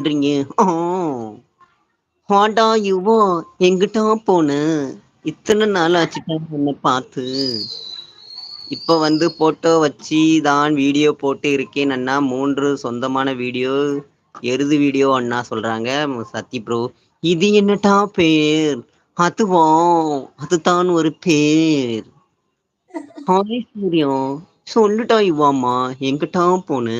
பண்றீங்க? ஆ. வாடா யுவா, எங்கிட்டா போன? இத்தன நாள் ஆச்சுடா உன்ன பார்த்து. இப்ப வந்து போட்டோ வச்சு தான் வீடியோ போட்டு இருக்கேன் அண்ணா. 3 சொந்தமான வீடியோ, எருது வீடியோ அண்ணா சொல்றாங்க. சத்தி ப்ரோ. இது என்னடா பேர்? அதுவா? அதுதான் ஒரு பேர். ஹாய் சூர்யா. சொல்லுடா யுவாம்மா, எங்கிட்டா போன?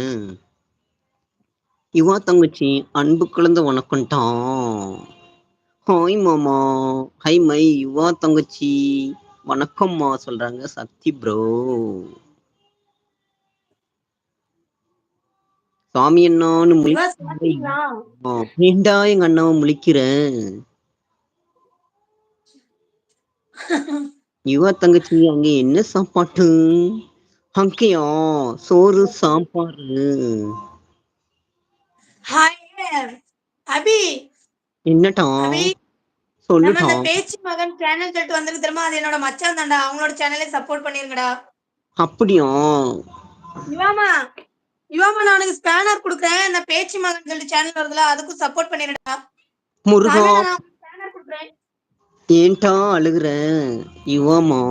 யுவா தங்கச்சி, அன்பு கலந்த வணக்கம்டா. ஹாய் மாமா. ஹை மை யுவா தங்கச்சி. வணக்கம்மா சொல்றாங்க சக்தி ப்ரோ. சாமி அண்ணான்னு சிவா சாப்பிட்டீங்களா? ஏண்டா எங்க அண்ணாவை முழிக்கிறேன்? யுவா தங்கச்சி, அங்க என்ன சாப்பாட்டு? அங்கேயா சோறு சாம்பாரு. ஹாய் அபி. என்னட்டா? அபி, நம்ம சொல்லுட்டா. அந்த பேச்சு மகன் சேனல் சொல்லிட்டு வந்திருக்கு தெரியுமா? அது என்னோட மச்சான் தான்டா. அவங்களோட சேனலே சப்போர்ட் பண்ணிருங்கடா. அப்படியா? யுவாமா, யுவாமா, நான் உனக்கு ஸ்பேனர் கொடுக்குறேன். இந்த பேச்சு மகன் சொல்லிட்டு சேனல் வருதுல, அதுக்கும் சப்போர்ட் பண்ணிருடா. முருகா, சாமி, நான் ஸ்பேனர் கொடுக்குறேன். ஏன்டா அழுகுற? யுவாமா,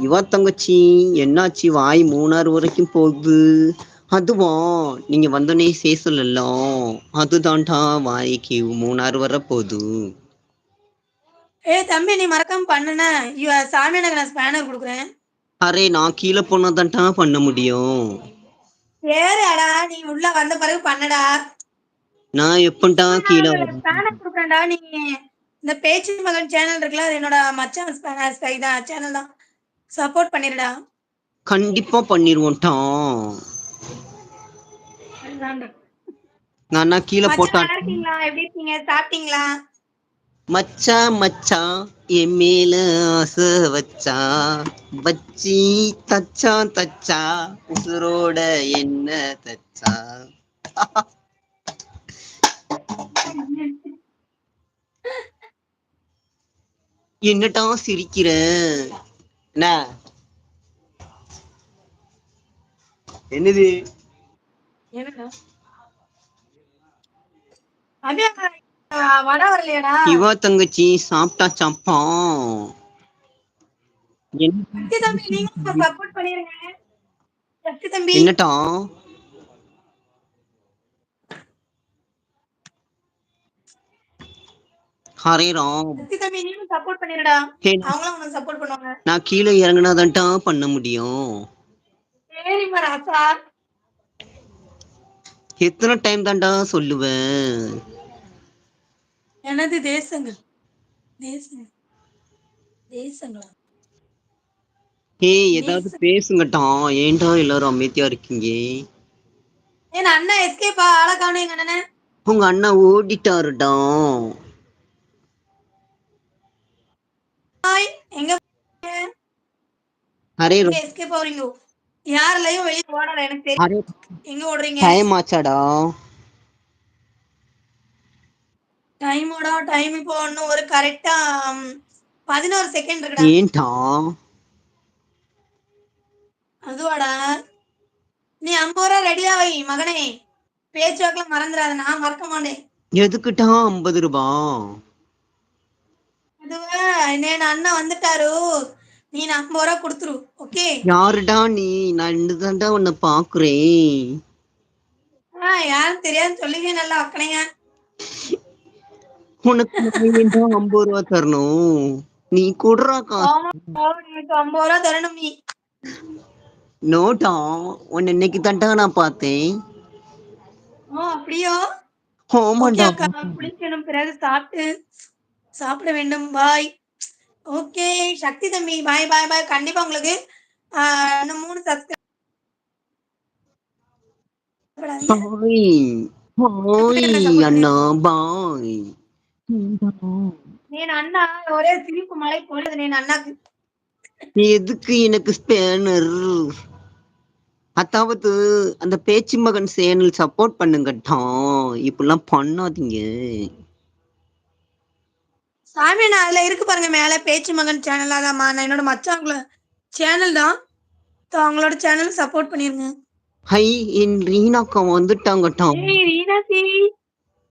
யுவா தங்கச்சி, என்னாச்சு? வாய் மூணாறு வரைக்கும் போகுது. அதுவா, நீங்க வந்தோடனே சொல்லல, அதுதான்டா வாய்க்கு மூணாறு வர போகுது. ஏய் தம்பி, நீ மறக்காம பண்ணுன. சாமி, எனக்கு நான் ஸ்பேனர் கொடுக்குறேன். அரே, நான் கீழே போனாதான்டா பண்ண முடியும். சரிடா, நீ உள்ள வந்த பிறகு பண்ணடா. நான் எப்படா கீழே வரேன்? ஸ்பேனர் கொடுக்குறேன்டா. நீ இந்த பேச்சு மகன் சேனல் இருக்குல்ல, அது என்னோட மச்சான் இதான் சேனல் தான். சப்போர்ட் பண்ணிருடா. கண்டிப்பா பண்ணிருவோம்டா. நான் கீழே போட்டா? நல்லா இருக்கீங்களா? எப்படி இருக்கீங்க? சாப்பிட்டீங்களா? மச்சா மச்சா, என் மேல ஆசை வச்சா, வச்சி தச்சா தச்சா, உசுரோட என்ன தச்சா. என்னட்டா சிரிக்கிற? என்ன என்னது? என்னடா அபியா, வடை வரலையாடா? இவா தங்கச்சி சாப்பிட்டாச்சாப்பா? சக்தி தம்பி, நீங்க சப்போர்ட் பண்ணிருங்க. சக்தி தம்பி, என்னட்டா? ஹரே ராம். சக்தி தம்பி, நீங்க சப்போர்ட் பண்ணிருடா. அவங்களும் உனக்கு சப்போர்ட் பண்ணுவாங்க. நான் கீழே இறங்குனாதான்டா பண்ண முடியும். சரிம்மா ராசா. எத்தனை டைம் தான்டா சொல்லுவேன்? எனது தேசங்கள் தேசங்கள் தேசங்களா? ஏய், ஏதாவது பேசுங்கட்டா. ஏன்டா எல்லாரும் அமைதியா இருக்கீங்க? ஏன் அண்ணா எஸ்கேப்பா? ஆளை காணும் எங்க அண்ணன். உங்க அண்ணா ஓடிட்டாருடா. எங்க அரே எஸ்கேப் ஆவறீங்க? யாருலயும் வெளியே ஓடல, எனக்கு தெரியும். எங்க ஓடுறீங்க? டைம் ஆச்சாடா? டைம் இப்போ இன்னும் ஒரு கரெக்டா 11 செகண்ட் இருக்குடா. ஏன்டா? அதுவாடா, நீ 50 ரூபா ரெடியா வை மகனே. பேச்சுவாக்குல மறந்துடாத, நான் மறக்க மாட்டேன். எதுக்குட்டா 50 ரூபா? அதுவா, என்ன அண்ணன் வந்துட்டாரு, நீ 50 ரூபா கொடுத்துரு. ஓகே? யாருடா நீ? நான் இன்னுதான்டா உன்னை பாக்குறேன். யாரும் தெரியாது சொல்லுங்க, நல்லா வக்கனைங்க. உனக்கு நான் ஏன்டா 50 ரூபா தரணும்? நீ குடுறா காசு. எனக்கு 50 ரூபா தரணும் நீ. நோட்டா, உன்னை இன்னைக்கு தான்டா நான் பார்த்தேன். அப்படியோ? ஆமாண்டா. குளிக்கணும், பிறகு சாப்பிட வேண்டும். பாய். ஓகே சக்தி தம்பி, பாய் பாய் பாய். கண்டிப்பா உங்களுக்கு இன்னும் 3 சப்ஸ்கிரைப். அண்ணா பாய். నేను అన్న ఒరే సిరిపు మழை போடுது. నేను அண்ணாக்கு எதுக்கு எனக்கு ஸ்பேனர்? அதாவது அந்த பேச்சு மகன் சேனல் சப்போர்ட் பண்ணுங்கட்டா. இப்பெல்லாம் பண்ணாதீங்க சாமி. நான் அதுல இருக்கு பாருங்க மேல, பேச்சு மகன் சேனல். அதாம்மா, நான் என்னோட மச்சாங்கள சேனல் தான். அவங்களோட சேனல் சப்போர்ட் பண்ணிருங்க. ஹை, என் ரீனாக்கா வந்துட்டாங்கட்டா. ரீனாசி,